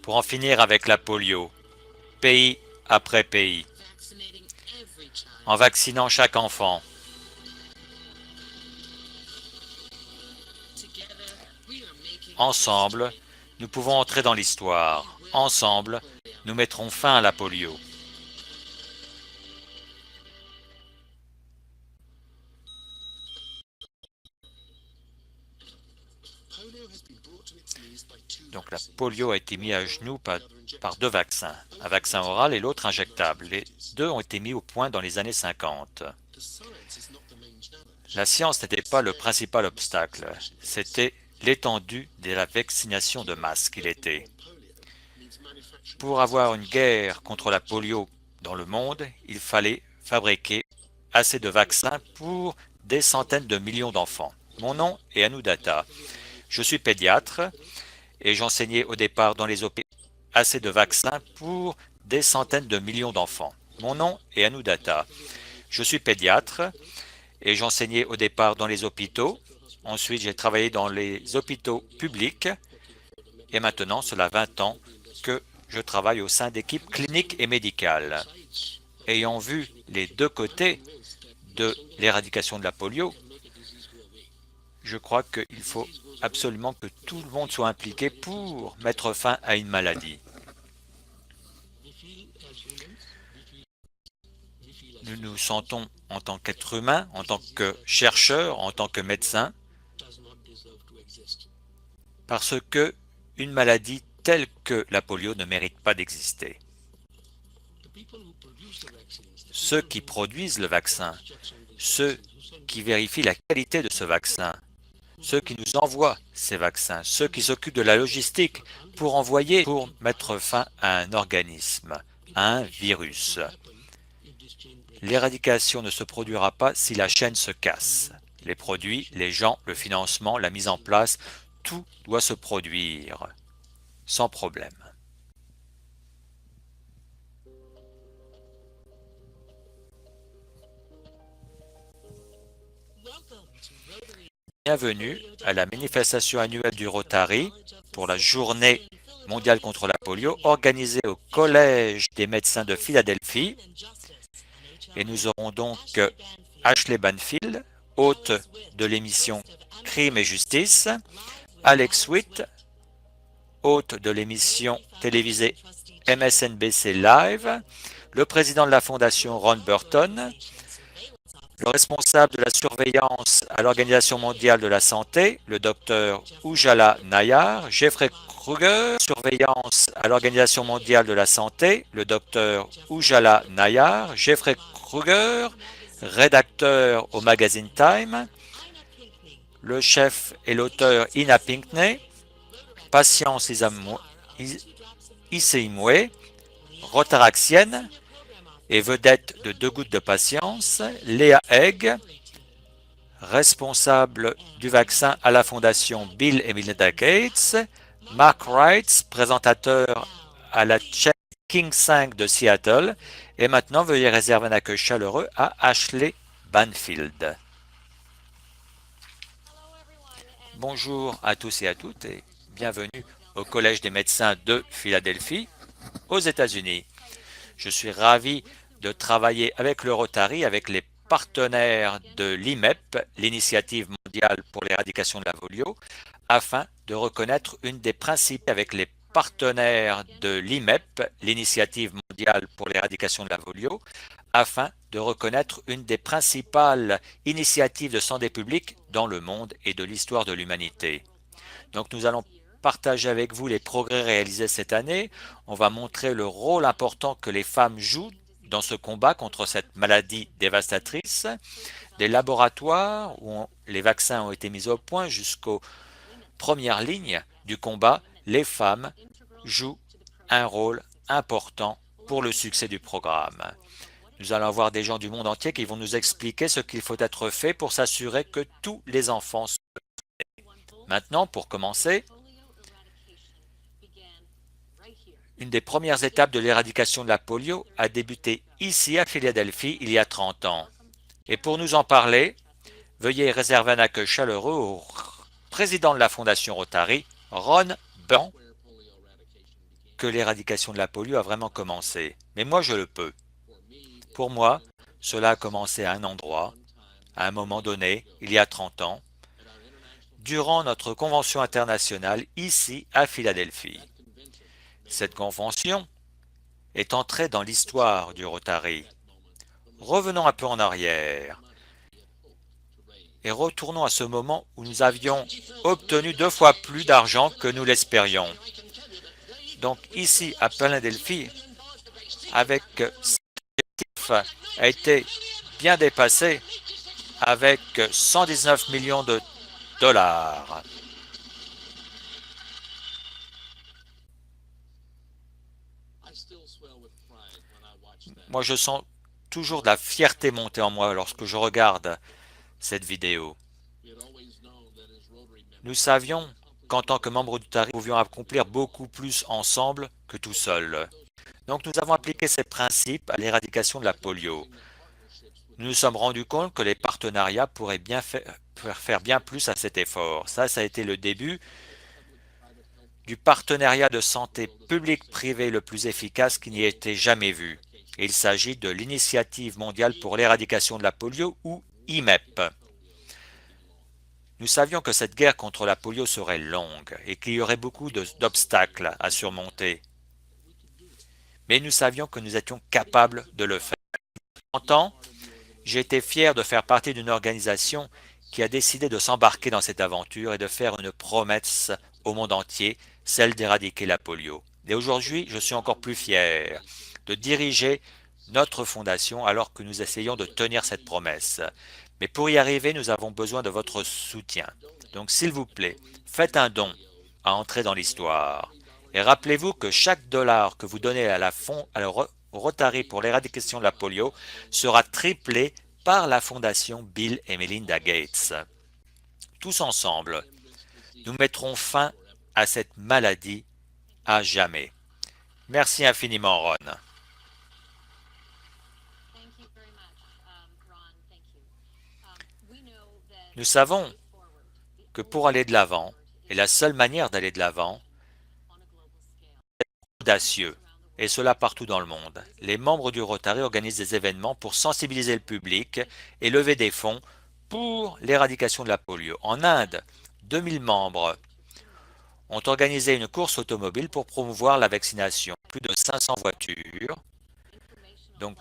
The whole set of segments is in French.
pour en finir avec la polio, pays après pays, en vaccinant chaque enfant. Ensemble, nous pouvons entrer dans l'histoire. Ensemble, nous mettrons fin à la polio. Donc la polio a été mise à genoux par deux vaccins, un vaccin oral et l'autre injectable. Les deux ont été mis au point dans les années 50. La science n'était pas le principal obstacle, c'était l'étendue de la vaccination de masse qu'il était. Pour avoir une guerre contre la polio dans le monde, il fallait fabriquer assez de vaccins pour des centaines de millions d'enfants. Mon nom est Anudata. Je suis pédiatre et j'enseignais au départ dans les hôpitaux assez de vaccins pour des centaines de millions d'enfants. Mon nom est Anudata. Je suis pédiatre et j'enseignais au départ dans les hôpitaux. Ensuite, j'ai travaillé dans les hôpitaux publics et maintenant, cela 20 ans que je travaille au sein d'équipes cliniques et médicales. Ayant vu les deux côtés de l'éradication de la polio, je crois qu'il faut absolument que tout le monde soit impliqué pour mettre fin à une maladie. Nous nous sentons en tant qu'être humain, en tant que chercheur, en tant que médecin, parce que une maladie telle que la polio ne mérite pas d'exister. Ceux qui produisent le vaccin, ceux qui vérifient la qualité de ce vaccin, ceux qui nous envoient ces vaccins, ceux qui s'occupent de la logistique pour mettre fin à un organisme, à un virus. L'éradication ne se produira pas si la chaîne se casse. Les produits, les gens, le financement, la mise en place, tout doit se produire sans problème. Bienvenue à la manifestation annuelle du Rotary pour la Journée mondiale contre la polio organisée au Collège des médecins de Philadelphie. Et nous aurons donc Ashley Banfield, hôte de l'émission Crime et Justice, Alex Witt, hôte de l'émission télévisée MSNBC Live, le président de la fondation Ron Burton, le responsable de la surveillance à l'Organisation mondiale de la santé, le docteur Ujala Nayar, Jeffrey Kruger, surveillance à l'Organisation mondiale de la santé, le docteur Ujala Nayar, Jeffrey Kruger, rédacteur au magazine Time, le chef et l'auteur Ina Pinkney, Patience Iseimwe, rotaraxienne et vedette de Deux Gouttes de Patience, Léa Egg, responsable du vaccin à la fondation Bill et Melinda Gates, Mark Wright, présentateur à la chaîne King 5 de Seattle, et maintenant veuillez réserver un accueil chaleureux à Ashley Banfield. Bonjour à tous et à toutes et bienvenue au Collège des médecins de Philadelphie, aux États-Unis. Je suis ravi de travailler avec le Rotary, avec les partenaires de l'IMEP, l'Initiative mondiale pour l'éradication de la polio, afin de reconnaître une des principes avec les partenaires de l'IMEP, l'Initiative mondiale pour l'éradication de la polio, afin de reconnaître une des principales initiatives de santé publique dans le monde et de l'histoire de l'humanité. Donc nous allons partager avec vous les progrès réalisés cette année. On va montrer le rôle important que les femmes jouent dans ce combat contre cette maladie dévastatrice, des laboratoires où les vaccins ont été mis au point jusqu'aux premières lignes du combat, les femmes jouent un rôle important pour le succès du programme. Nous allons avoir des gens du monde entier qui vont nous expliquer ce qu'il faut être fait pour s'assurer que tous les enfants sont vaccinés. Maintenant, pour commencer, une des premières étapes de l'éradication de la polio a débuté ici à Philadelphie il y a 30 ans. Et pour nous en parler, veuillez réserver un accueil chaleureux au président de la Fondation Rotary, Ron Burton. que l'éradication de la polio a vraiment commencé, mais moi je le peux. Pour moi, cela a commencé à un endroit, à un moment donné, il y a 30 ans, durant notre convention internationale ici à Philadelphie. Cette convention est entrée dans l'histoire du Rotary. Revenons un peu en arrière et retournons à ce moment où nous avions obtenu 2 fois plus d'argent que nous l'espérions. Donc ici à Philadelphie, avec cet objectif a été bien dépassé avec 119 millions de dollars. Moi, je sens toujours de la fierté monter en moi lorsque je regarde cette vidéo. Nous savions qu'en tant que membres du Rotary, nous pouvions accomplir beaucoup plus ensemble que tout seul. Donc nous avons appliqué ces principes à l'éradication de la polio. Nous nous sommes rendus compte que les partenariats pourraient bien faire bien plus à cet effort. Ça a été le début du partenariat de santé publique-privée le plus efficace qui n'y ait été jamais vu. Il s'agit de l'Initiative mondiale pour l'éradication de la polio ou IMEP. Nous savions que cette guerre contre la polio serait longue et qu'il y aurait beaucoup d'obstacles à surmonter. Mais nous savions que nous étions capables de le faire. En temps, j'ai été fier de faire partie d'une organisation qui a décidé de s'embarquer dans cette aventure et de faire une promesse au monde entier, celle d'éradiquer la polio. Et aujourd'hui, je suis encore plus fier de diriger notre fondation alors que nous essayons de tenir cette promesse. Mais pour y arriver, nous avons besoin de votre soutien. Donc s'il vous plaît, faites un don à entrer dans l'histoire. Et rappelez-vous que chaque dollar que vous donnez au Rotary pour l'éradication de la polio sera triplé par la fondation Bill et Melinda Gates. Tous ensemble, nous mettrons fin à cette maladie à jamais. Merci infiniment, Ron. Nous savons que pour aller de l'avant, et la seule manière d'aller de l'avant, c'est audacieux, et cela partout dans le monde. Les membres du Rotary organisent des événements pour sensibiliser le public et lever des fonds pour l'éradication de la polio. En Inde, 2000 membres ont organisé une course automobile pour promouvoir la vaccination. Plus de 500 voitures, donc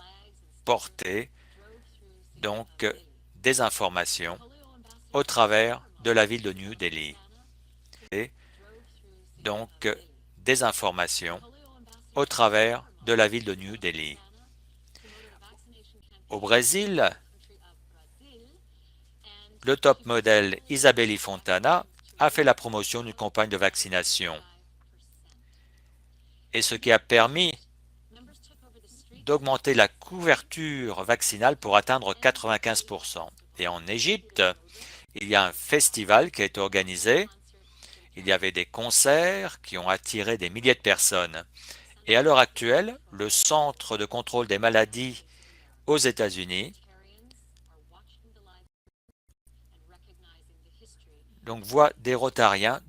portées, des informations au travers de la ville de New Delhi. Et des informations au travers de la ville de New Delhi. Au Brésil, le top modèle Isabelle Fontana a fait la promotion d'une campagne de vaccination, et ce qui a permis d'augmenter la couverture vaccinale pour atteindre 95%. Et en Égypte, il y a un festival qui a été organisé, il y avait des concerts qui ont attiré des milliers de personnes. Et à l'heure actuelle, le Centre de contrôle des maladies aux États-Unis voit des Rotariens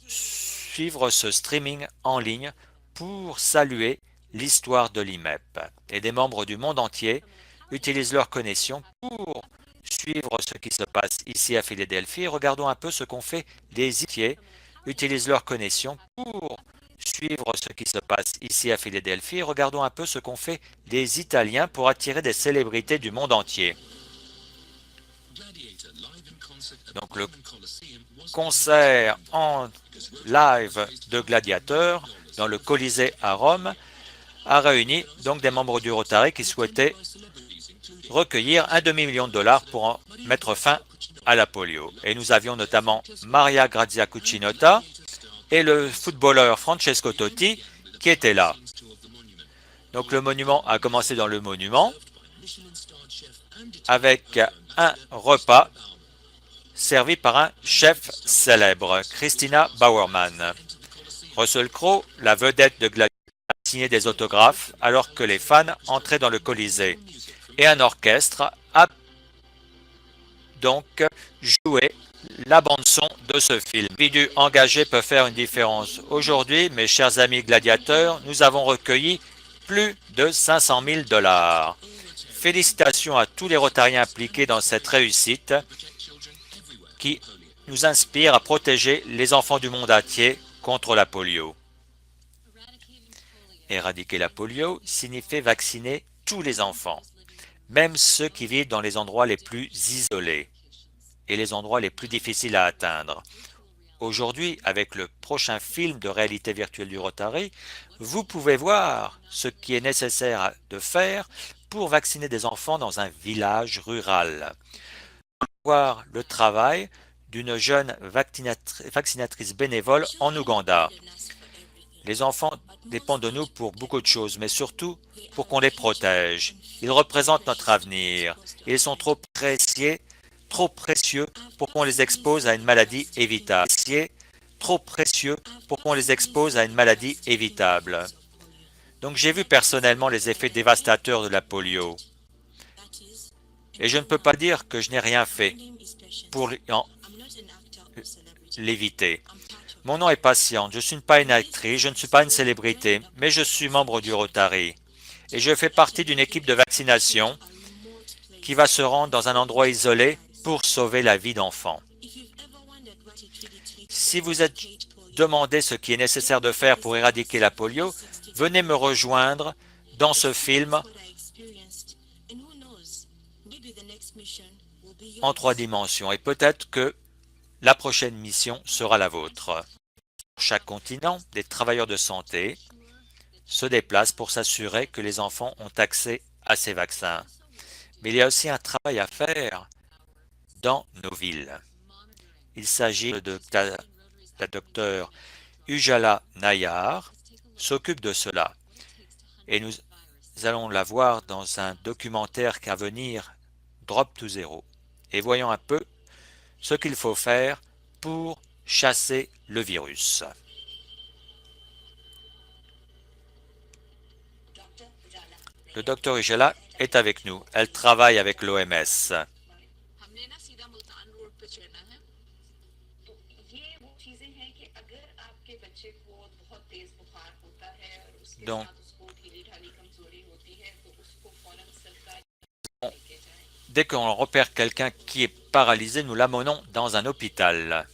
suivre ce streaming en ligne pour saluer l'histoire de l'IMEP. Et des membres du monde entier utilisent leur connexion pour suivre ce qui se passe ici à Philadelphie. Regardons un peu ce qu'ont fait les Italiens. Utilisent leur connexion pour suivre ce qui se passe ici à Philadelphie. Regardons un peu ce qu'ont fait les Italiens pour attirer des célébrités du monde entier. Donc le concert en live de Gladiateur dans le Colisée à Rome a réuni donc des membres du Rotary qui souhaitaient recueillir un demi-million de dollars pour en mettre fin à la polio. Et nous avions notamment Maria Grazia Cucinotta et le footballeur Francesco Totti qui étaient là. Donc le monument a commencé dans le monument avec un repas servi par un chef célèbre, Christina Bauerman. Russell Crowe, la vedette de Gladiator, a signé des autographes alors que les fans entraient dans le Colisée. Et un orchestre a donc jouer la bande-son de ce film. L'individu engagé peut faire une différence. Aujourd'hui, mes chers amis gladiateurs, nous avons recueilli plus de 500 000 $. Félicitations à tous les Rotariens impliqués dans cette réussite qui nous inspire à protéger les enfants du monde entier contre la polio. Éradiquer la polio signifie vacciner tous les enfants, même ceux qui vivent dans les endroits les plus isolés et les endroits les plus difficiles à atteindre. Aujourd'hui, avec le prochain film de réalité virtuelle du Rotary, vous pouvez voir ce qui est nécessaire de faire pour vacciner des enfants dans un village rural. Voir le travail d'une jeune vaccinatrice bénévole en Ouganda. Les enfants dépendent de nous pour beaucoup de choses, mais surtout pour qu'on les protège. Ils représentent notre avenir. Ils sont trop précieux pour qu'on les expose à une maladie évitable. Trop précieux pour qu'on les expose à une maladie évitable. Donc j'ai vu personnellement les effets dévastateurs de la polio. Et je ne peux pas dire que je n'ai rien fait pour l'éviter. Mon nom est Patiente, je ne suis pas une actrice, je ne suis pas une célébrité, mais je suis membre du Rotary. Et je fais partie d'une équipe de vaccination qui va se rendre dans un endroit isolé pour sauver la vie d'enfants. Si vous êtes demandé ce qui est nécessaire de faire pour éradiquer la polio, venez me rejoindre dans ce film en 3 dimensions et peut-être que la prochaine mission sera la vôtre. Sur chaque continent, des travailleurs de santé se déplacent pour s'assurer que les enfants ont accès à ces vaccins. Mais il y a aussi un travail à faire dans nos villes. Il s'agit de la docteure Ujala Nayar s'occupe de cela. Et nous allons la voir dans un documentaire qu'à venir, Drop to Zero. Et voyons un peu ce qu'il faut faire pour chasser le virus. Le docteur Ujala est avec nous. Elle travaille avec l'OMS. Donc, dès qu'on repère quelqu'un qui est paralysé, nous l'amenons dans un hôpital.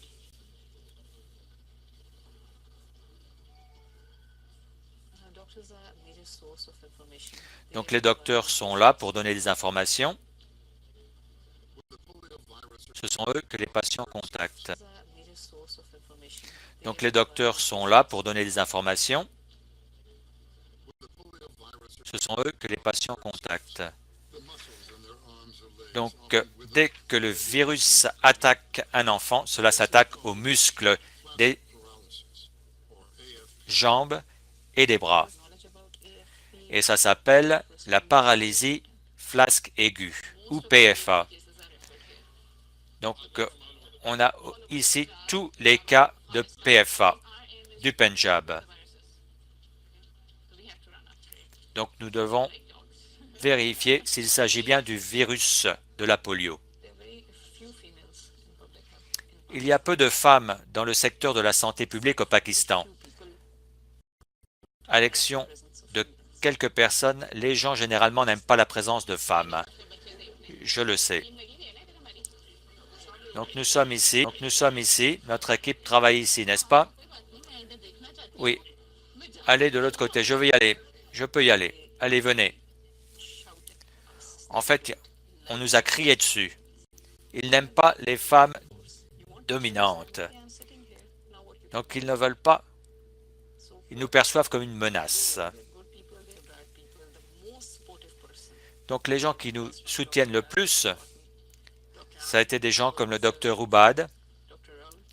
Donc les docteurs sont là pour donner des informations. Ce sont eux que les patients contactent. Donc les docteurs sont là pour donner des informations. Ce sont eux que les patients contactent. Donc, dès que le virus attaque un enfant, cela s'attaque aux muscles des jambes et des bras. Et ça s'appelle la paralysie flasque aiguë, ou PFA. Donc, on a ici tous les cas de PFA du Pendjab. Donc, nous devons vérifier s'il s'agit bien du virus de la polio. Il y a peu de femmes dans le secteur de la santé publique au Pakistan. À l'exception de quelques personnes, les gens généralement n'aiment pas la présence de femmes. Je le sais. Donc nous sommes ici. Notre équipe travaille ici, n'est-ce pas? Oui. Allez de l'autre côté. Je vais y aller. Je peux y aller. Allez, venez. En fait, on nous a crié dessus. Ils n'aiment pas les femmes dominantes. Donc ils ne veulent pas. Ils nous perçoivent comme une menace. Donc les gens qui nous soutiennent le plus, ça a été des gens comme le docteur Ubad,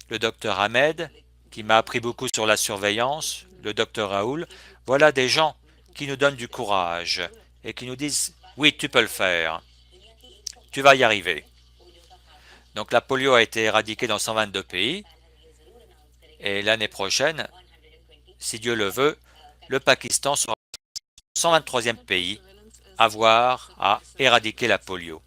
le docteur Ahmed, qui m'a appris beaucoup sur la surveillance, le docteur Raoul. Voilà des gens qui nous donnent du courage et qui nous disent « Oui, tu peux le faire. Tu vas y arriver. » Donc la polio a été éradiquée dans 122 pays et l'année prochaine, si Dieu le veut, le Pakistan sera le 123e pays à avoir à éradiquer la polio.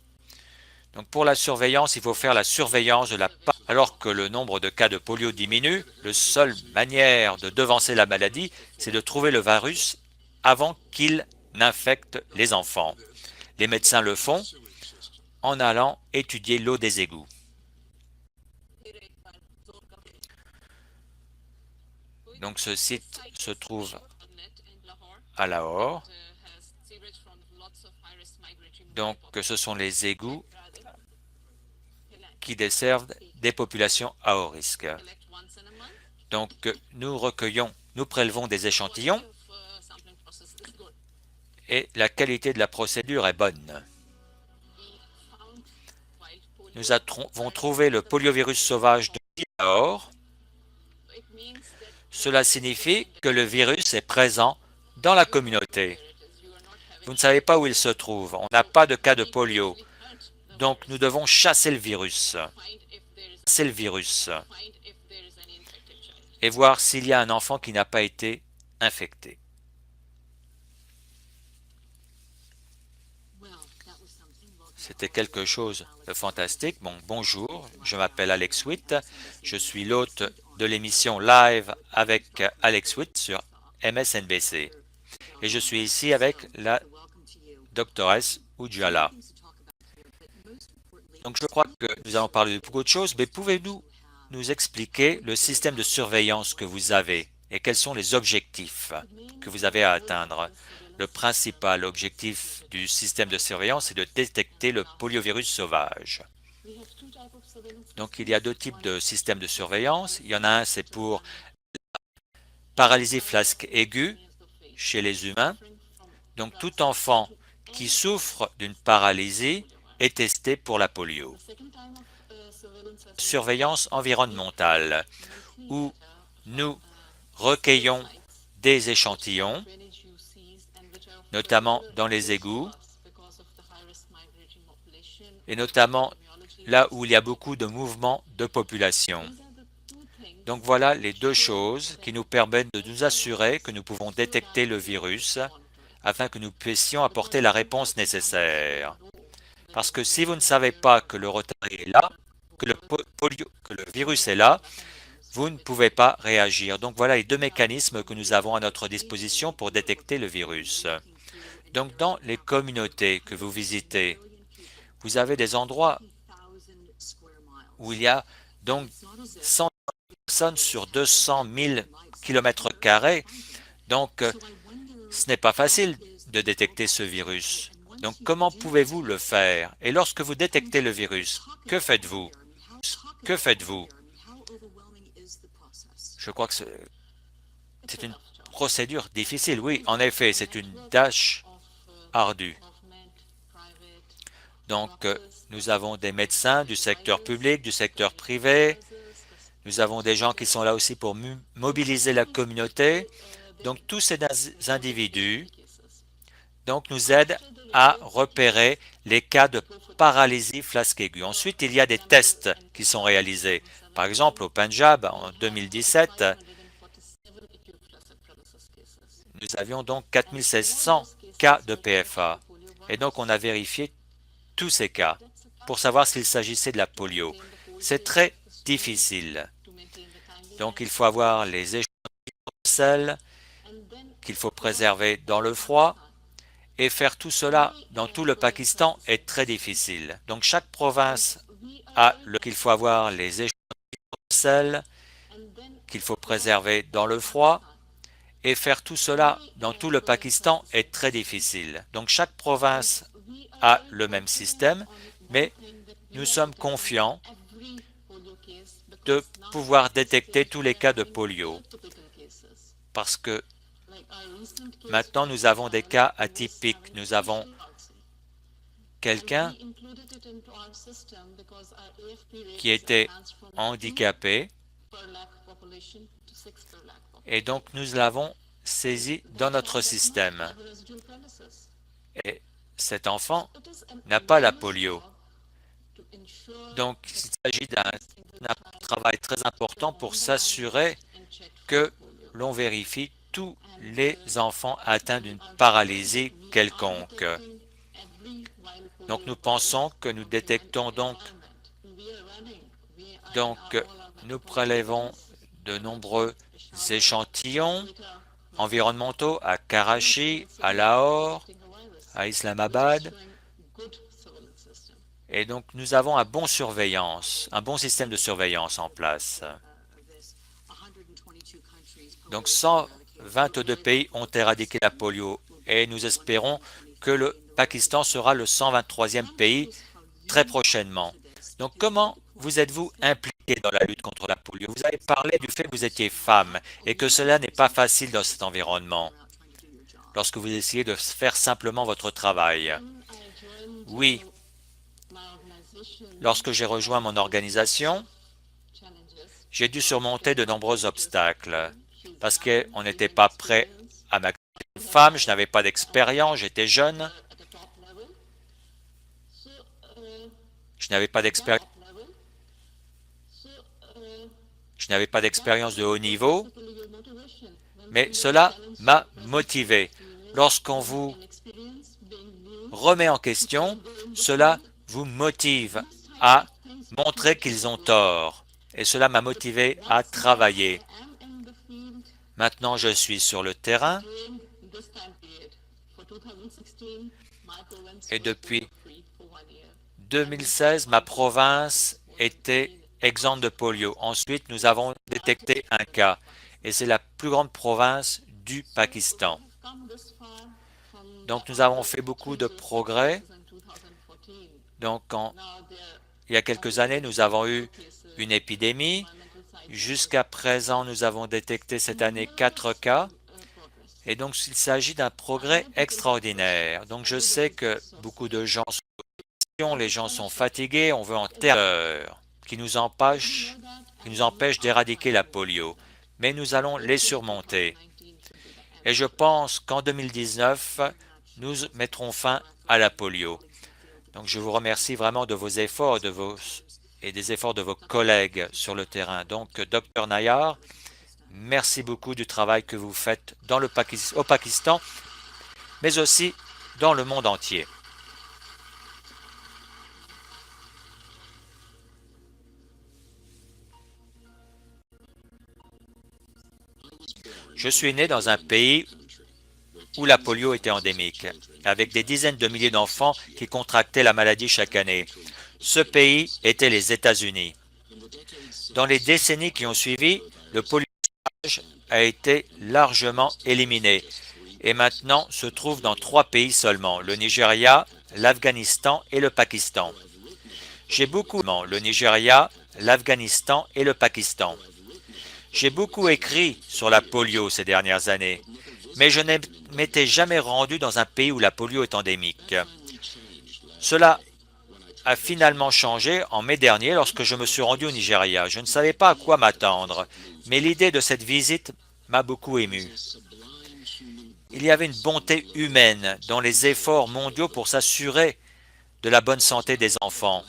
Donc pour la surveillance, il faut faire la surveillance de la paralysie. Alors que le nombre de cas de polio diminue, la seule manière de devancer la maladie, c'est de trouver le virus avant qu'il n'infecte les enfants. Les médecins le font en allant étudier l'eau des égouts. Donc ce site se trouve à Lahore. Donc ce sont les égouts qui desservent des populations à haut risque. Donc nous prélevons des échantillons et la qualité de la procédure est bonne. Nous avons trouvé le poliovirus sauvage de Lahore. Cela signifie que le virus est présent dans la communauté. Vous ne savez pas où il se trouve. On n'a pas de cas de polio. Donc nous devons chasser le virus. Et voir s'il y a un enfant qui n'a pas été infecté. C'était quelque chose de fantastique. Bon, bonjour, je m'appelle Alex Witt. Je suis l'hôte de l'émission Live avec Alex Witt sur MSNBC. Et je suis ici avec la doctoresse Ujjwala. Donc je crois que nous allons parler de beaucoup de choses, mais pouvez-vous nous expliquer le système de surveillance que vous avez et quels sont les objectifs que vous avez à atteindre? Le principal objectif du système de surveillance est de détecter le poliovirus sauvage. Donc il y a deux types de systèmes de surveillance. Il y en a un, c'est pour paralysie flasque aiguë chez les humains. Donc tout enfant qui souffre d'une paralysie est testé pour la polio. Surveillance environnementale, où nous recueillons des échantillons, notamment dans les égouts, et notamment là où il y a beaucoup de mouvements de population. Donc voilà les deux choses qui nous permettent de nous assurer que nous pouvons détecter le virus afin que nous puissions apporter la réponse nécessaire. Parce que si vous ne savez pas que le Rotary est là, que le virus est là, vous ne pouvez pas réagir. Donc voilà les deux mécanismes que nous avons à notre disposition pour détecter le virus. Donc dans les communautés que vous visitez, vous avez des endroits où il y a donc 100 personnes sur 200 000 km². Donc ce n'est pas facile de détecter ce virus. Donc comment pouvez-vous le faire? Et lorsque vous détectez le virus, que faites-vous? Que faites-vous? Je crois que c'est une procédure difficile. Oui, en effet, c'est une tâche ardue. Donc, nous avons des médecins du secteur public, du secteur privé. Nous avons des gens qui sont là aussi pour mobiliser la communauté. Donc, tous ces individus nous aident à repérer les cas de paralysie flasque aiguë. Ensuite, il y a des tests qui sont réalisés. Par exemple, au Punjab, en 2017, nous avions donc 4700 cas de PFA. Et donc, on a vérifié tous ces cas pour savoir s'il s'agissait de la polio. C'est très difficile. Donc, il faut avoir les échantillons de sel qu'il faut préserver dans le froid. Et faire tout cela dans tout le Pakistan est très difficile. Donc, chaque province a qu'il faut avoir les échantillons de sel qu'il faut préserver dans le froid. Et faire tout cela dans tout le Pakistan est très difficile. Donc chaque province a le même système, mais nous sommes confiants de pouvoir détecter tous les cas de polio. Parce que maintenant nous avons des cas atypiques. Nous avons quelqu'un qui était handicapé et donc nous l'avons saisi dans notre système. Et cet enfant n'a pas la polio. Donc il s'agit d'un travail très important pour s'assurer que l'on vérifie tous les enfants atteints d'une paralysie quelconque. Donc nous pensons que nous détectons donc nous prélevons de nombreux échantillons environnementaux à Karachi, à Lahore, à Islamabad. Et donc nous avons un bon système de surveillance en place. Donc 122 pays ont éradiqué la polio et nous espérons que le Pakistan sera le 123e pays très prochainement. Donc comment vous êtes-vous impliqué dans la lutte contre la polio? Vous avez parlé du fait que vous étiez femme et que cela n'est pas facile dans cet environnement lorsque vous essayez de faire simplement votre travail. Oui, lorsque j'ai rejoint mon organisation, j'ai dû surmonter de nombreux obstacles parce qu'on n'était pas prêt à m'accepter une femme, je n'avais pas d'expérience, j'étais jeune, je n'avais pas d'expérience, de haut niveau, mais cela m'a motivé. Lorsqu'on vous remet en question, cela vous motive à montrer qu'ils ont tort. Et cela m'a motivé à travailler. Maintenant, je suis sur le terrain et depuis 2016, ma province était exempte de polio. Ensuite, nous avons détecté un cas et c'est la plus grande province du Pakistan. Donc, nous avons fait beaucoup de progrès. Donc, il y a quelques années, nous avons eu une épidémie. Jusqu'à présent, nous avons détecté cette année 4 cas. Et donc, il s'agit d'un progrès extraordinaire. Donc, je sais que beaucoup de gens les gens sont fatigués, on veut en terreur, qui nous empêche d'éradiquer la polio. Mais nous allons les surmonter. Et je pense qu'en 2019, nous mettrons fin à la polio. Donc je vous remercie vraiment de vos efforts et des efforts de vos collègues sur le terrain. Donc, Dr Nayar, merci beaucoup du travail que vous faites au Pakistan, mais aussi dans le monde entier. Je suis né dans un pays où la polio était endémique, avec des dizaines de milliers d'enfants qui contractaient la maladie chaque année. Ce pays était les États-Unis. Dans les décennies qui ont suivi, le poliovirus a été largement éliminé et maintenant se trouve dans 3 pays seulement, le Nigeria, l'Afghanistan et le Pakistan. J'ai beaucoup le Nigeria, l'Afghanistan et le Pakistan. J'ai beaucoup écrit sur la polio ces dernières années, mais je ne m'étais jamais rendu dans un pays où la polio est endémique. Cela a finalement changé en mai dernier lorsque je me suis rendu au Nigeria. Je ne savais pas à quoi m'attendre, mais l'idée de cette visite m'a beaucoup ému. Il y avait une bonté humaine dans les efforts mondiaux pour s'assurer de la bonne santé des enfants.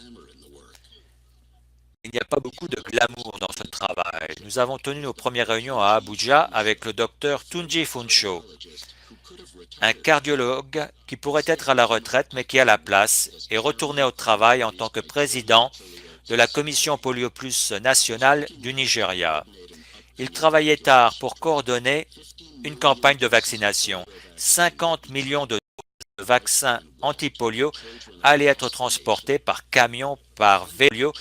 Il n'y a pas beaucoup de glamour dans ce travail. Nous avons tenu nos premières réunions à Abuja avec le docteur Tunji Funcho, un cardiologue qui pourrait être à la retraite mais qui a la place et retourner au travail en tant que président de la commission Polio Plus nationale du Nigeria. Il travaillait tard pour coordonner une campagne de vaccination. 50 millions de vaccins anti-polio allaient être transportés par camion, par vélo,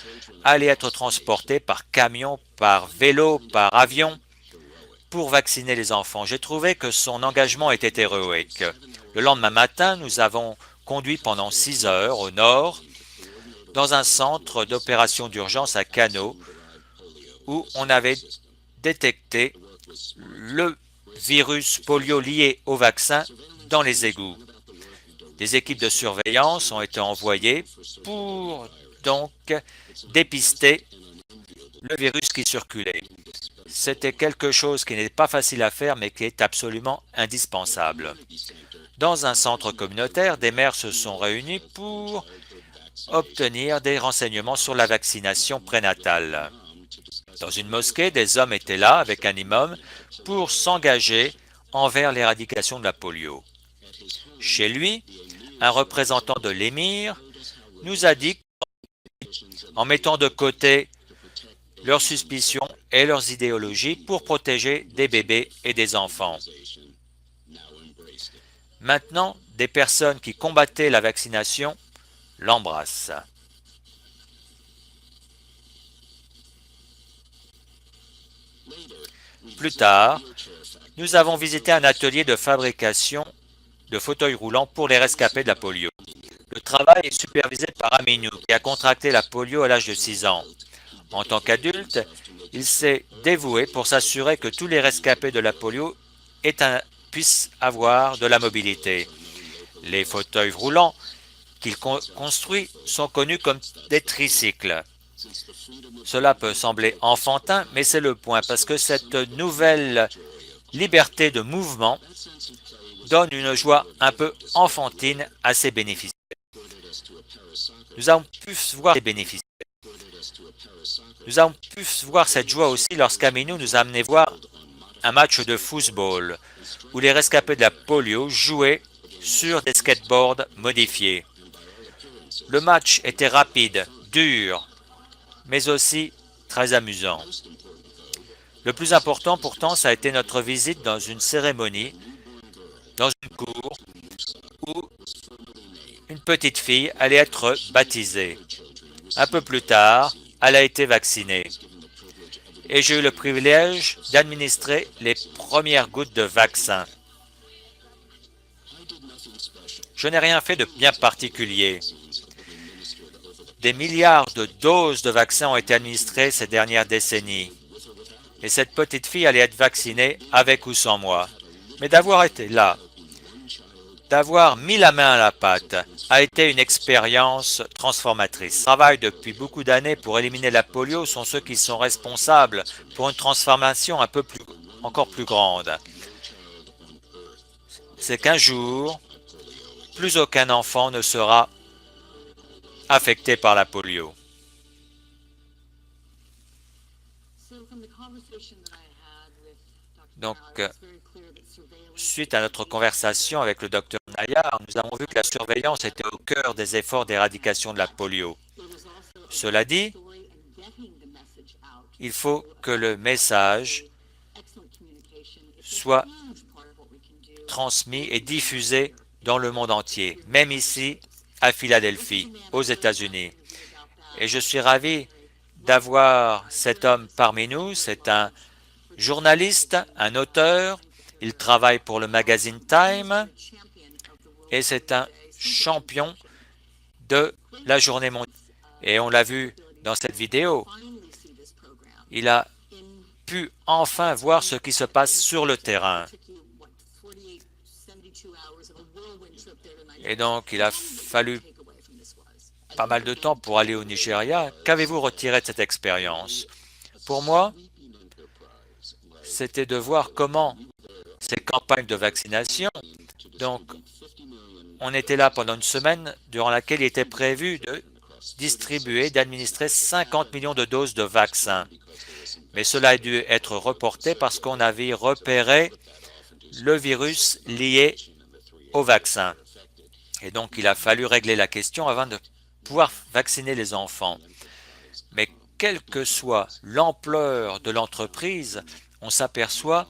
par vélo, par avion pour vacciner les enfants. J'ai trouvé que son engagement était héroïque. Le lendemain matin, nous avons conduit pendant 6 heures au nord dans un centre d'opération d'urgence à Kano où on avait détecté le virus polio lié au vaccin dans les égouts. Des équipes de surveillance ont été envoyées pour donc dépister le virus qui circulait. C'était quelque chose qui n'est pas facile à faire, mais qui est absolument indispensable. Dans un centre communautaire, des maires se sont réunis pour obtenir des renseignements sur la vaccination prénatale. Dans une mosquée, des hommes étaient là avec un imam pour s'engager envers l'éradication de la polio. Chez lui, un représentant de l'émir nous a dit, en mettant de côté leurs suspicions et leurs idéologies pour protéger des bébés et des enfants. Maintenant, des personnes qui combattaient la vaccination l'embrassent. Plus tard, nous avons visité un atelier de fabrication de fauteuils roulants pour les rescapés de la polio. Le travail est supervisé par Aminou, qui a contracté la polio à l'âge de 6 ans. En tant qu'adulte, il s'est dévoué pour s'assurer que tous les rescapés de la polio puissent avoir de la mobilité. Les fauteuils roulants qu'il construit sont connus comme des tricycles. Cela peut sembler enfantin, mais c'est le point, parce que cette nouvelle liberté de mouvement donne une joie un peu enfantine à ses bénéficiaires. Nous avons pu voir les bénéficiaires. Nous avons pu voir cette joie aussi lorsqu'Aminou nous a amené voir un match de football où les rescapés de la polio jouaient sur des skateboards modifiés. Le match était rapide, dur, mais aussi très amusant. Le plus important pourtant, ça a été notre visite dans une cérémonie, dans une cour, où une petite fille allait être baptisée. Un peu plus tard, elle a été vaccinée. Et j'ai eu le privilège d'administrer les premières gouttes de vaccin. Je n'ai rien fait de bien particulier. Des milliards de doses de vaccins ont été administrées ces dernières décennies. Et cette petite fille allait être vaccinée avec ou sans moi. Mais d'avoir été là, d'avoir mis la main à la pâte, a été une expérience transformatrice. Travail depuis beaucoup d'années pour éliminer la polio sont ceux qui sont responsables pour une transformation encore plus grande. C'est qu'un jour, plus aucun enfant ne sera affecté par la polio. Donc, suite à notre conversation avec le docteur Nayar, nous avons vu que la surveillance était au cœur des efforts d'éradication de la polio. Cela dit, il faut que le message soit transmis et diffusé dans le monde entier, même ici à Philadelphie, aux États-Unis. Et je suis ravi d'avoir cet homme parmi nous. C'est un journaliste, un auteur. Il travaille pour le magazine Time et c'est un champion de la journée mondiale. Et on l'a vu dans cette vidéo. Il a pu enfin voir ce qui se passe sur le terrain. Et donc, il a fallu pas mal de temps pour aller au Nigeria. Qu'avez-vous retiré de cette expérience? Pour moi, c'était de voir comment ces campagnes de vaccination, donc on était là pendant une semaine durant laquelle il était prévu de distribuer, d'administrer 50 millions de doses de vaccins. Mais cela a dû être reporté parce qu'on avait repéré le virus lié au vaccin. Et donc, il a fallu régler la question avant de pouvoir vacciner les enfants. Mais quelle que soit l'ampleur de l'entreprise, on s'aperçoit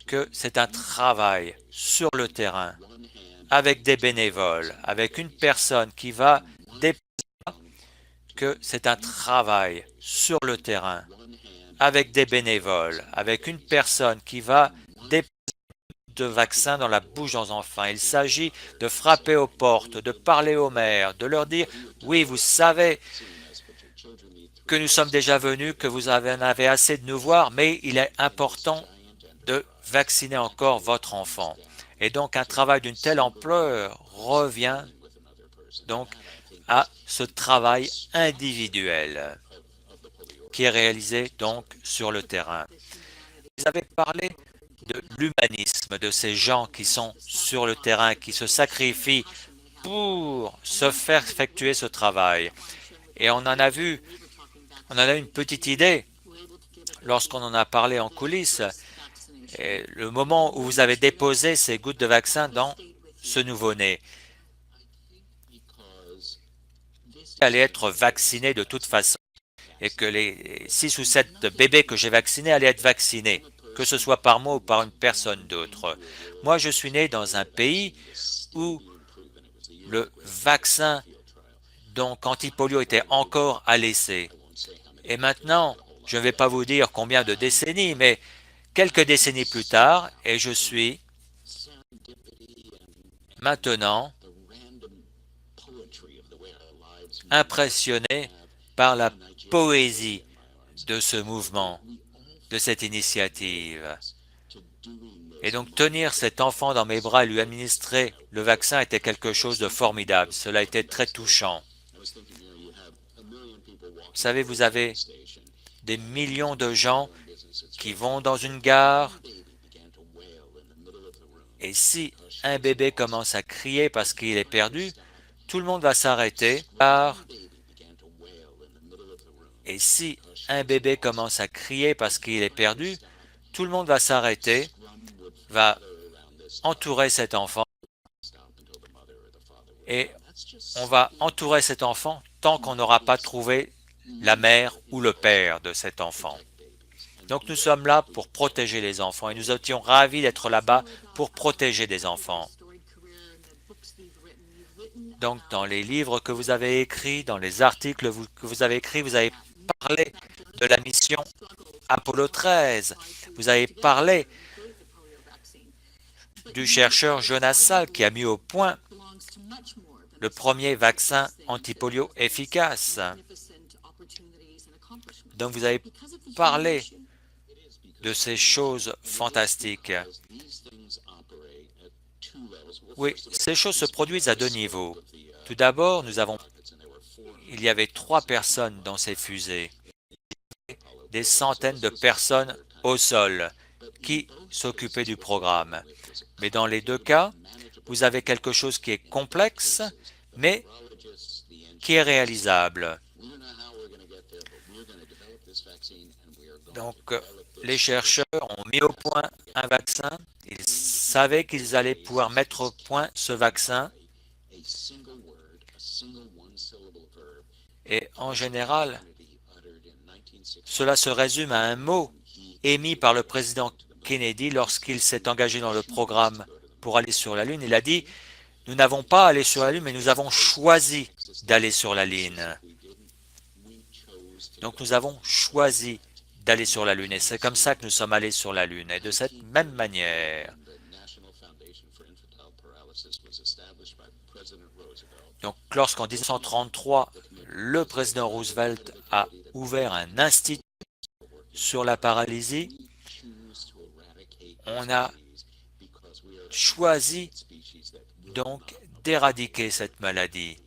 que c'est un travail sur le terrain, avec des bénévoles, avec une personne qui va déposer, que c'est un travail sur le terrain, avec des bénévoles, avec une personne qui va déposer de vaccins dans la bouche des enfants. Il s'agit de frapper aux portes, de parler aux mères, de leur dire « Oui, vous savez que nous sommes déjà venus, que vous en avez assez de nous voir, mais il est important de vacciner encore votre enfant. » Et donc, un travail d'une telle ampleur revient donc à ce travail individuel qui est réalisé donc sur le terrain. Vous avez parlé de l'humanisme de ces gens qui sont sur le terrain, qui se sacrifient pour se faire effectuer ce travail. Et on en a eu une petite idée lorsqu'on en a parlé en coulisses. Et le moment où vous avez déposé ces gouttes de vaccin dans ce nouveau-né. allaient être vaccinés de toute façon et que les 6 ou 7 bébés que j'ai vaccinés allaient être vaccinés, que ce soit par moi ou par une personne d'autre. Moi, je suis né dans un pays où le vaccin donc anti-polio était encore à l'essai. Et maintenant, je ne vais pas vous dire combien de décennies, mais quelques décennies plus tard, et je suis maintenant impressionné par la poésie de ce mouvement, de cette initiative. Et donc tenir cet enfant dans mes bras et lui administrer le vaccin était quelque chose de formidable. Cela a été très touchant. Vous savez, vous avez des millions de gens qui vont dans une gare et si un bébé commence à crier parce qu'il est perdu, tout le monde va s'arrêter et si un bébé commence à crier parce qu'il est perdu, tout le monde va s'arrêter, va entourer cet enfant et on va entourer cet enfant tant qu'on n'aura pas trouvé la mère ou le père de cet enfant. Donc nous sommes là pour protéger les enfants et nous étions ravis d'être là-bas pour protéger des enfants. Donc dans les livres que vous avez écrits, dans les articles que vous avez écrits, vous avez parlé de la mission Apollo 13. Vous avez parlé du chercheur Jonas Salk qui a mis au point le premier vaccin antipolio efficace. Donc vous avez parlé de ces choses fantastiques. Oui, ces choses se produisent à deux niveaux. Tout d'abord, il y avait 3 personnes dans ces fusées, des centaines de personnes au sol qui s'occupaient du programme. Mais dans les deux cas, vous avez quelque chose qui est complexe, mais qui est réalisable. Donc, les chercheurs ont mis au point un vaccin. Ils savaient qu'ils allaient pouvoir mettre au point ce vaccin. Et en général, cela se résume à un mot émis par le président Kennedy lorsqu'il s'est engagé dans le programme pour aller sur la Lune. Il a dit, nous n'avons pas allé sur la Lune, mais nous avons choisi d'aller sur la Lune. Donc nous avons choisi d'aller sur la Lune. Et c'est comme ça que nous sommes allés sur la Lune. Et de cette même manière, donc lorsqu'en 1933, le président Roosevelt a ouvert un institut sur la paralysie, on a choisi donc d'éradiquer cette maladie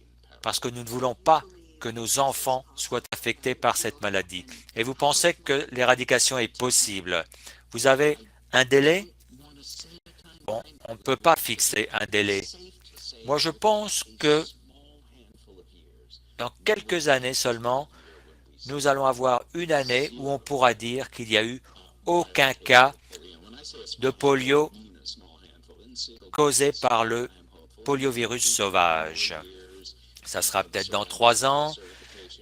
parce que nous ne voulons pas que nos enfants soient affectés par cette maladie. Et vous pensez que l'éradication est possible. Vous avez un délai? Bon, on ne peut pas fixer un délai. Moi, je pense que dans quelques années seulement, nous allons avoir une année où on pourra dire qu'il n'y a eu aucun cas de polio causé par le poliovirus sauvage. Ça sera peut-être dans 3 ans.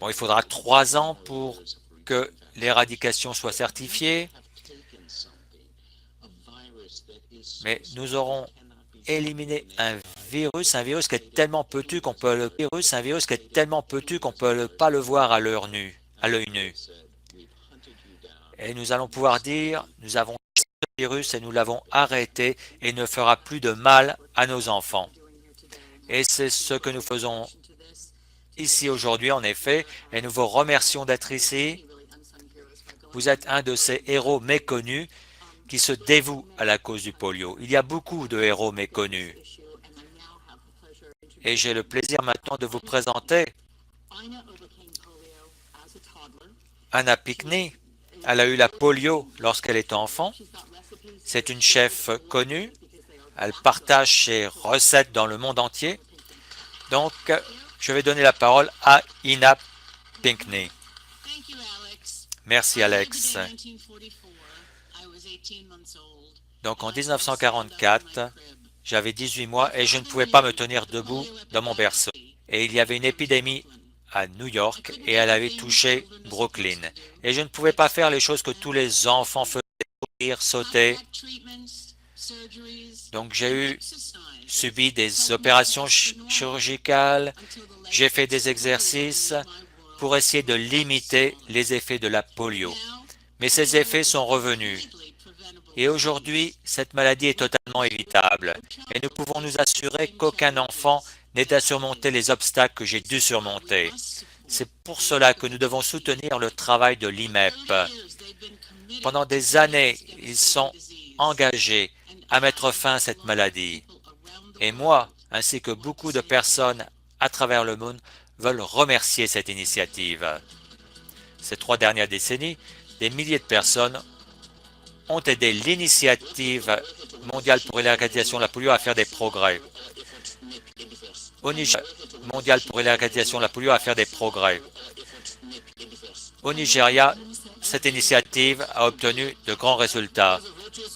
Bon, il faudra 3 ans pour que l'éradication soit certifiée. Mais nous aurons éliminé un virus qui est tellement petit qu'on peut pas le voir à l'œil nu. Et nous allons pouvoir dire, nous avons ce virus et nous l'avons arrêté et il ne fera plus de mal à nos enfants. Et c'est ce que nous faisons ici aujourd'hui, en effet, et nous vous remercions d'être ici. Vous êtes un de ces héros méconnus qui se dévouent à la cause du polio. Il y a beaucoup de héros méconnus. Et j'ai le plaisir maintenant de vous présenter Anna Pinckney. Elle a eu la polio lorsqu'elle était enfant. C'est une chef connue. Elle partage ses recettes dans le monde entier. Donc, je vais donner la parole à Anna Pinckney. Merci, Alex. Donc, en 1944, j'avais 18 mois et je ne pouvais pas me tenir debout dans mon berceau. Et il y avait une épidémie à New York et elle avait touché Brooklyn. Et je ne pouvais pas faire les choses que tous les enfants faisaient, courir, sauter. Donc j'ai subi des opérations chirurgicales, j'ai fait des exercices pour essayer de limiter les effets de la polio. Mais ces effets sont revenus. Et aujourd'hui, cette maladie est totalement évitable. Et nous pouvons nous assurer qu'aucun enfant n'ait à surmonter les obstacles que j'ai dû surmonter. C'est pour cela que nous devons soutenir le travail de l'IMEP. Pendant des années, ils sont engagés à mettre fin à cette maladie. Et moi, ainsi que beaucoup de personnes à travers le monde, veulent remercier cette initiative. Ces 3 dernières décennies, des milliers de personnes ont aidé l'initiative mondiale pour l'éradication de la polio à faire des progrès. Au Nigeria, mondial pour l'éradication de la polio à faire des progrès. Au Nigeria, cette initiative a obtenu de grands résultats.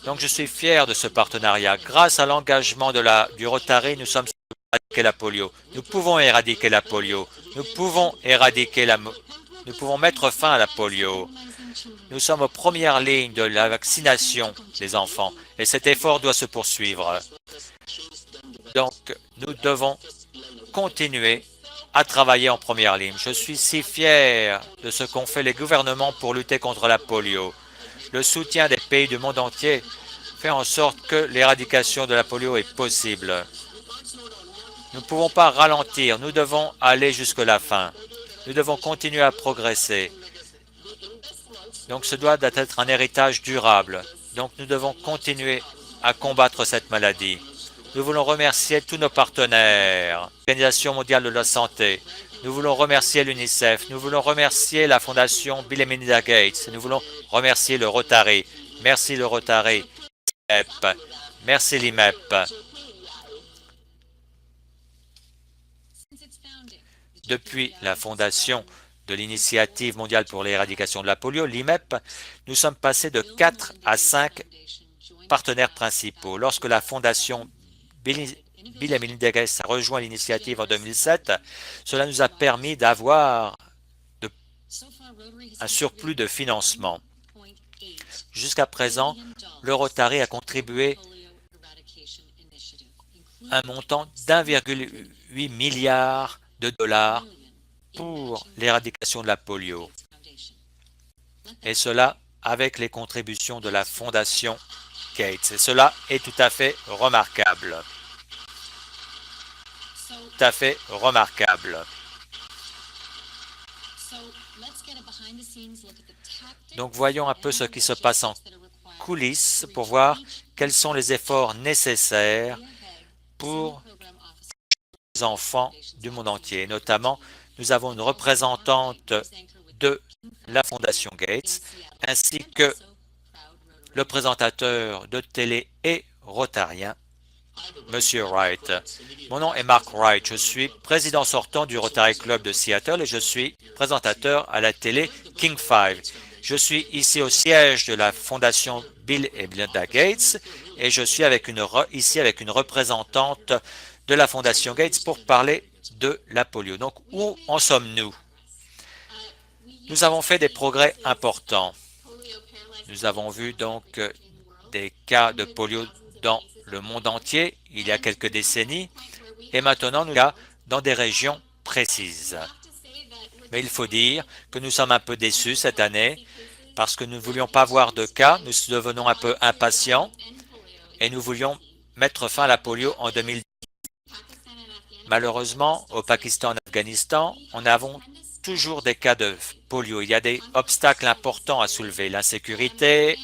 Donc je suis fier de ce partenariat. Grâce à l'engagement du Rotary, nous sommes éradiquer la polio. Nous pouvons éradiquer la polio. Nous pouvons nous pouvons mettre fin à la polio. Nous sommes aux premières lignes de la vaccination des enfants et cet effort doit se poursuivre. Donc, nous devons continuer à travailler en première ligne. Je suis si fier de ce qu'ont fait les gouvernements pour lutter contre la polio. Le soutien des pays du monde entier fait en sorte que l'éradication de la polio est possible. Nous ne pouvons pas ralentir, nous devons aller jusqu'à la fin. Nous devons continuer à progresser. Donc ce doit être un héritage durable. Donc nous devons continuer à combattre cette maladie. Nous voulons remercier tous nos partenaires, l'Organisation mondiale de la santé. Nous voulons remercier l'UNICEF. Nous voulons remercier la Fondation Bill et Melinda Gates. Nous voulons remercier le Rotary. Merci le Rotary. Merci l'IMEP. Depuis la fondation de l'Initiative mondiale pour l'éradication de la polio, l'IMEP, nous sommes passés de 4 à 5 partenaires principaux. Lorsque la fondation Bill et Melinda Gates a rejoint l'initiative en 2007, cela nous a permis d'avoir un surplus de financement. Jusqu'à présent, le Rotary a contribué un montant d'1,8 milliard de dollars pour l'éradication de la polio. Et cela avec les contributions de la Fondation Gates. Et cela est tout à fait remarquable. Tout à fait remarquable. Donc voyons un peu ce qui se passe en coulisses pour voir quels sont les efforts nécessaires pour les enfants du monde entier. Notamment, nous avons une représentante de la Fondation Gates ainsi que le présentateur de télé et rotarien, Monsieur Wright. Mon nom est Mark Wright. Je suis président sortant du Rotary Club de Seattle et je suis présentateur à la télé King 5. Je suis ici au siège de la Fondation Bill et Melinda Gates et je suis ici avec une représentante de la Fondation Gates pour parler de la polio. Donc, où en sommes-nous? Nous avons fait des progrès importants. Nous avons vu donc des cas de polio dans le monde entier il y a quelques décennies et maintenant nous sommes dans des régions précises. Mais il faut dire que nous sommes un peu déçus cette année parce que nous ne voulions pas voir de cas, nous devenons un peu impatients et nous voulions mettre fin à la polio en 2010. Malheureusement, au Pakistan et en Afghanistan, on avons toujours des cas de polio. Il y a des obstacles importants à soulever, l'insécurité,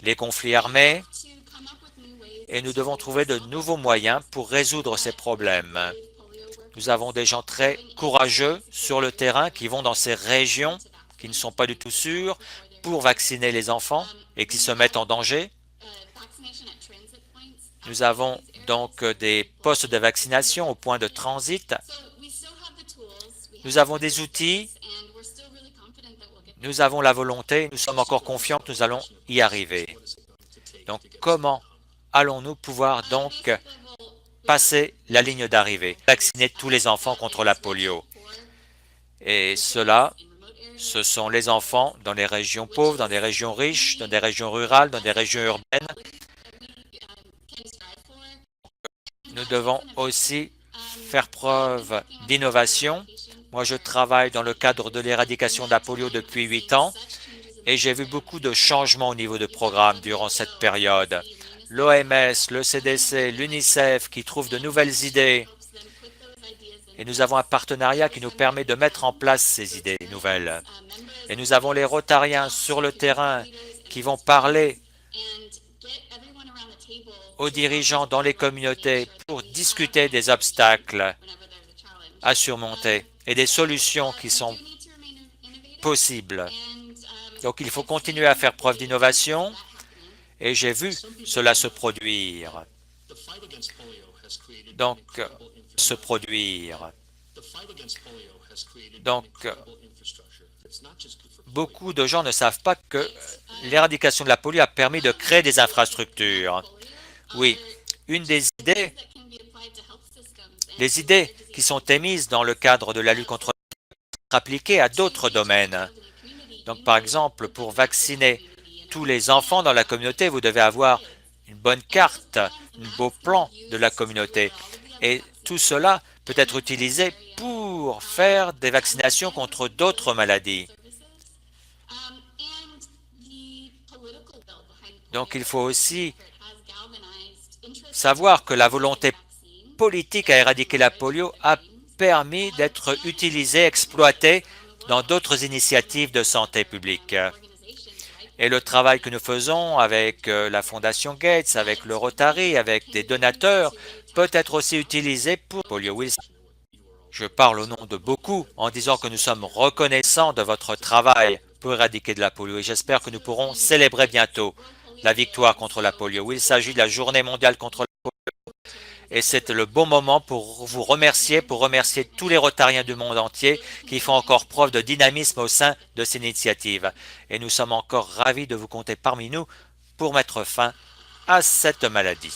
les conflits armés, et nous devons trouver de nouveaux moyens pour résoudre ces problèmes. Nous avons des gens très courageux sur le terrain qui vont dans ces régions qui ne sont pas du tout sûres pour vacciner les enfants et qui se mettent en danger. Nous avons donc des postes de vaccination au point de transit. Nous avons des outils, nous avons la volonté, nous sommes encore confiants que nous allons y arriver. Donc, comment allons-nous pouvoir donc passer la ligne d'arrivée, vacciner tous les enfants contre la polio? Et cela, ce sont les enfants dans les régions pauvres, dans des régions riches, dans des régions rurales, dans des régions urbaines. Nous devons aussi faire preuve d'innovation. Moi, je travaille dans le cadre de l'éradication de la polio depuis 8 ans et j'ai vu beaucoup de changements au niveau de programmes durant cette période. L'OMS, le CDC, l'UNICEF qui trouvent de nouvelles idées et nous avons un partenariat qui nous permet de mettre en place ces idées nouvelles. Et nous avons les Rotariens sur le terrain qui vont parler aux dirigeants dans les communautés pour discuter des obstacles à surmonter et des solutions qui sont possibles. Donc il faut continuer à faire preuve d'innovation et j'ai vu cela se produire. Donc, se produire. Donc, beaucoup de gens ne savent pas que l'éradication de la polio a permis de créer des infrastructures. Oui, une des idées, les idées qui sont émises dans le cadre de la lutte contre sont appliquées à d'autres domaines. Donc, par exemple, pour vacciner tous les enfants dans la communauté, vous devez avoir une bonne carte, un beau plan de la communauté. Et tout cela peut être utilisé pour faire des vaccinations contre d'autres maladies. Donc, il faut aussi savoir que la volonté politique à éradiquer la polio a permis d'être utilisée, exploitée dans d'autres initiatives de santé publique. Et le travail que nous faisons avec la Fondation Gates, avec le Rotary, avec des donateurs, peut être aussi utilisé pour polio. Je parle au nom de beaucoup en disant que nous sommes reconnaissants de votre travail pour éradiquer de la polio et j'espère que nous pourrons célébrer bientôt la victoire contre la polio. Il s'agit de la journée mondiale contre la polio et c'est le bon moment pour vous remercier, pour remercier tous les Rotariens du monde entier qui font encore preuve de dynamisme au sein de cette initiative. Et nous sommes encore ravis de vous compter parmi nous pour mettre fin à cette maladie.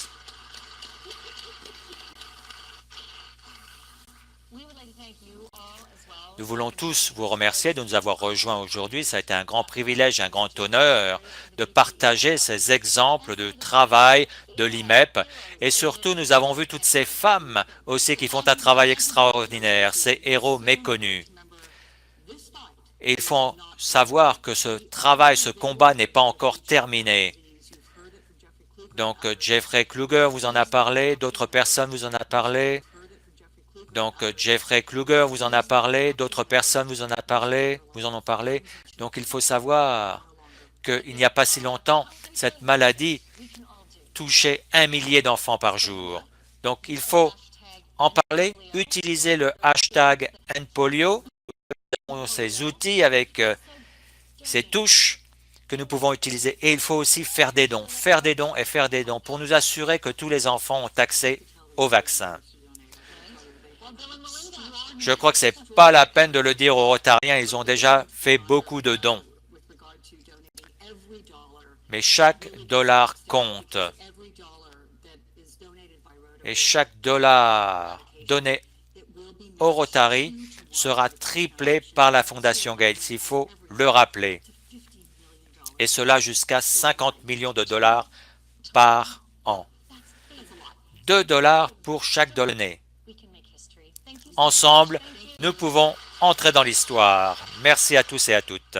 Nous voulons tous vous remercier de nous avoir rejoints aujourd'hui. Ça a été un grand privilège, un grand honneur de partager ces exemples de travail de l'IMEP. Et surtout, nous avons vu toutes ces femmes aussi qui font un travail extraordinaire, ces héros méconnus. Et il faut savoir que ce travail, ce combat n'est pas encore terminé. Donc, Jeffrey Kluger vous en a parlé, d'autres personnes vous en ont parlé. Donc, Jeffrey Kluger vous en a parlé, d'autres personnes vous en ont parlé. Donc, il faut savoir qu'il n'y a pas si longtemps, cette maladie touchait 1 millier d'enfants par jour. Donc, il faut en parler, utiliser le hashtag #NPolio, ces outils avec ces touches que nous pouvons utiliser. Et il faut aussi faire des dons pour nous assurer que tous les enfants ont accès au vaccin. Je crois que ce n'est pas la peine de le dire aux Rotariens, ils ont déjà fait beaucoup de dons. Mais chaque dollar compte. Et chaque dollar donné au Rotary sera triplé par la Fondation Gates. Il faut le rappeler. Et cela jusqu'à 50 millions de dollars par an. 2 dollars pour chaque dollar donné. Ensemble, nous pouvons entrer dans l'histoire. Merci à tous et à toutes.